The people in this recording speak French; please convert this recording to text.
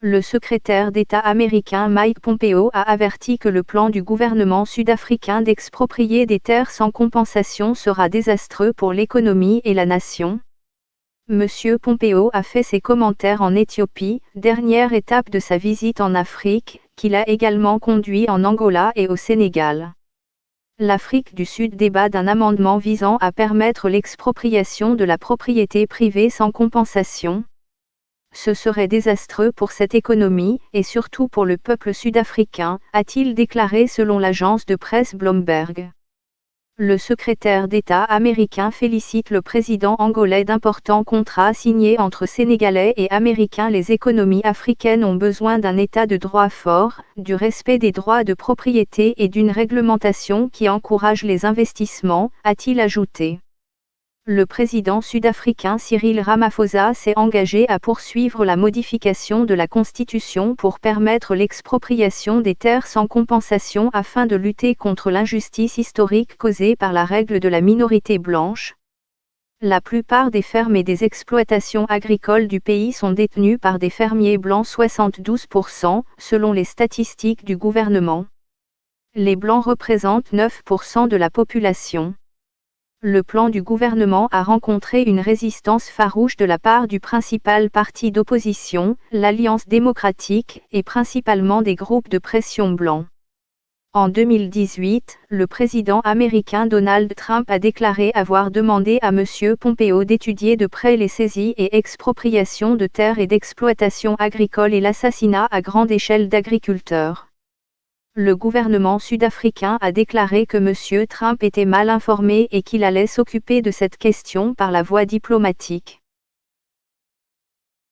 Le secrétaire d'État américain Mike Pompeo a averti que le plan du gouvernement sud-africain d'exproprier des terres sans compensation sera désastreux pour l'économie et la nation. Monsieur Pompeo a fait ses commentaires en Éthiopie, dernière étape de sa visite en Afrique, qu'il a également conduit en Angola et au Sénégal. L'Afrique du Sud débat d'un amendement visant à permettre l'expropriation de la propriété privée sans compensation. Ce serait désastreux pour cette économie, et surtout pour le peuple sud-africain, a-t-il déclaré selon l'agence de presse Bloomberg. Le secrétaire d'État américain félicite le président angolais d'importants contrats signés entre Sénégalais et Américains. Les économies africaines ont besoin d'un État de droit fort, du respect des droits de propriété et d'une réglementation qui encourage les investissements, a-t-il ajouté. Le président sud-africain Cyril Ramaphosa s'est engagé à poursuivre la modification de la Constitution pour permettre l'expropriation des terres sans compensation afin de lutter contre l'injustice historique causée par la règle de la minorité blanche. La plupart des fermes et des exploitations agricoles du pays sont détenues par des fermiers blancs, 72%, selon les statistiques du gouvernement. Les blancs représentent 9% de la population. Le plan du gouvernement a rencontré une résistance farouche de la part du principal parti d'opposition, l'Alliance démocratique, et principalement des groupes de pression blancs. En 2018, le président américain Donald Trump a déclaré avoir demandé à M. Pompeo d'étudier de près les saisies et expropriations de terres et d'exploitations agricoles et l'assassinat à grande échelle d'agriculteurs. Le gouvernement sud-africain a déclaré que M. Trump était mal informé et qu'il allait s'occuper de cette question par la voie diplomatique.